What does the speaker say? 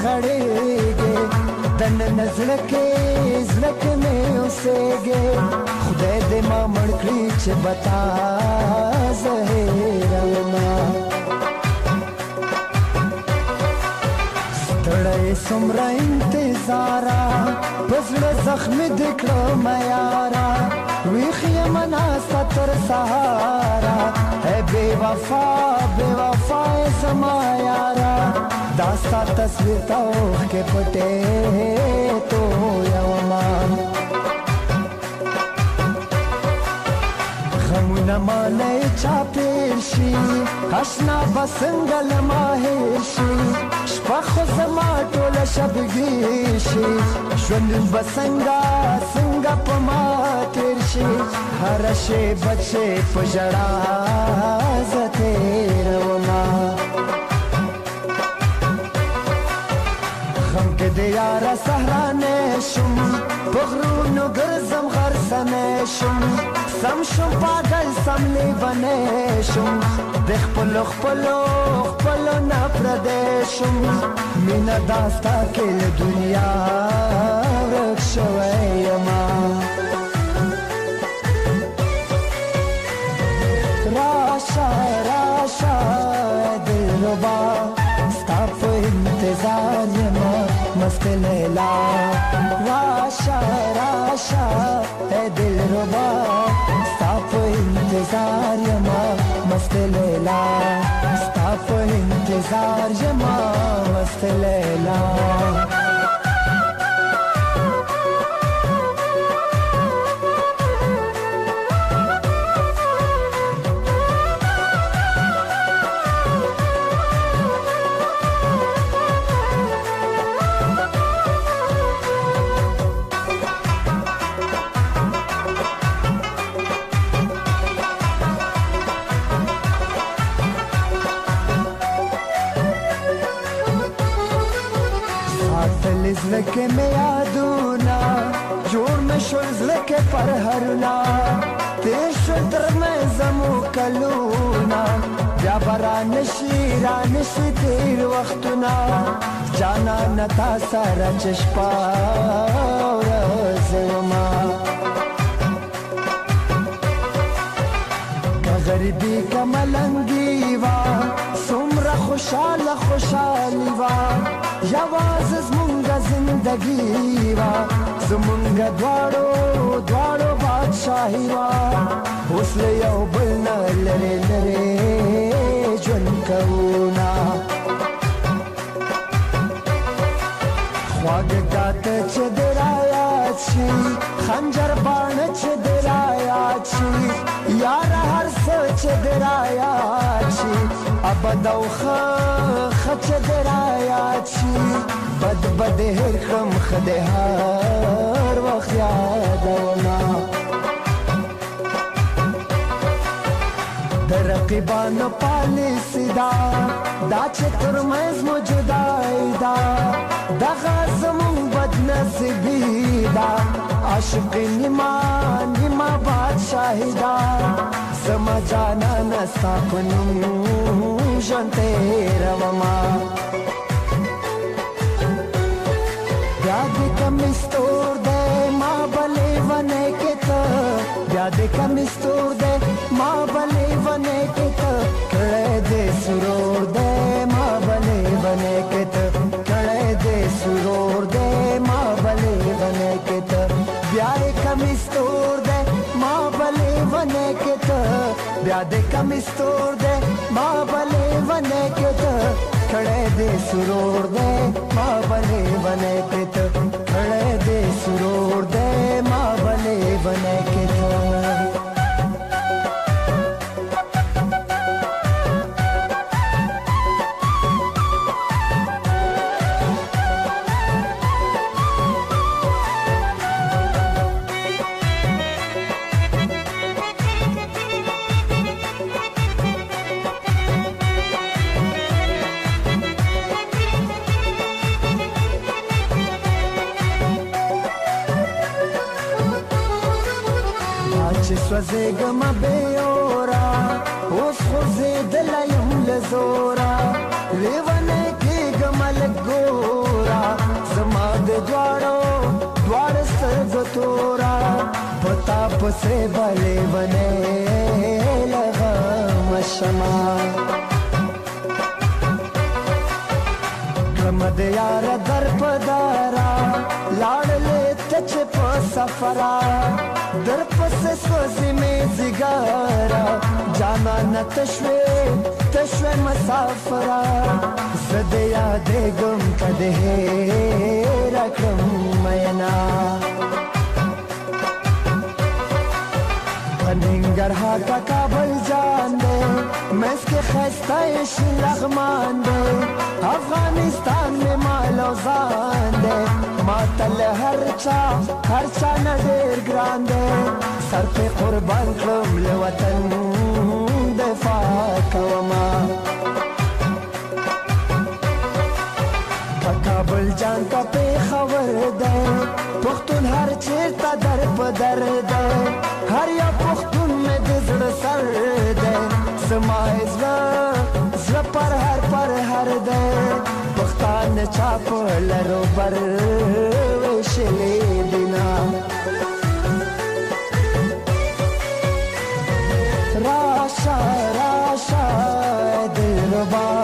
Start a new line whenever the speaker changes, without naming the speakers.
غړېږې دننه زړه کې مې اوسېږې خدای دې ما مړ کړي چې بتا زه هېرومه ستړی څومره انتظاره په زړه زخمي دې کړمه یاره ویښ یمه ناسته تر سهاره ای بې وفا یې زما یاره دا ستا تصویر ته اوښکې پټې تویومه غمونه ماله یې چاپېر شي اشنا به څنګه له ما هېر شي شپه خو زما ټوله شبګیر شي ژوند به څنګه په ما تېر شي هره شېبه چې په ژړا زه تېرومه غم کې د یاره سهرانی شم په غرونو ګرځم غرڅنی شم سم شم پاگل سم لیونی شم د خپلو نه پردی شم مینه دا ستا کې له دنیا ورک شوی یمه راشه دلربا ستا په انتظار یمه مست لیلا راشه ای دلربا ستا په انتظار یمه مست لیلا ستا په انتظار یمه مست لیلا زړه کې مې یادونه جوړ مې شول زړه کې پرهرونه تېر شول تر مې زمو کلونه بیا به رانشي تېر وختونه جانانه تا سره چې شپه ورځ ومه که غریبي که ملنګي وه څومره خوشحالي وه یوازې زمونږ زندګي وه زمونږ دواړو بادشاهي وه اوس له یو بل نه لرې ژوند کوو نه خواږه ګاته چې د رایاد شي خنجر باڼه چې د رایاد شي یاره هر څه چې د رایاد شي ابد او ښه چې د رایاد شي بد هېر کړم ښه د هر وخت یادومه د رقیبانو پالیسي دا چې تر منځ مو جدایي ده دغه زمونږ بدنصیبي ده عاشقي نیمه بادشاهي ده زما جانانه ستا په نوم ژوند تېرومه بیا دې کمې ستور دی ما به لیونی کې ته بیا دې کمې ستور دی ما به لیونی کې ته کړی دې سرور دی ما به لیونی کې ته کړی دې سرور دی ما به لیونی کې ته بیا یې کمې ستور دی ما به لیونی کې ته بیا دې کمې ستور دی ما به لیونی کې ته کړی دې سرور دی ما به لیونی کې ته کړی دې سرور دی ما به لیونی کې ته چې سوځېږم بې اوره اوس خوځېدلی یم له زوره لیونی کېږم لږ ګوره تورا پتا پسې بلې ونې لغه مشما کړم د یار در په دارا لاړلې ته چې په سفرا در پسې سوځي مې ځګارا جانانه تشوې مسافرا زه دې یادېږم که دې هېره کړم مینا ننګرهار کا کابل جان دے مس کے خستہ لغمان دے افغانستان میں مالو زان دے ماتل ہر چا ندیر گران دے سر پہ قربان کړم له وطن دفاع کوما کابل جان کا پہ خبر دے پختون هر چیرته در په در ده هر یا پختون مې د زړه سر ده زما زړه پر هر ده پښتانه چا په لرو بر ویشلې دینا راشه دلربا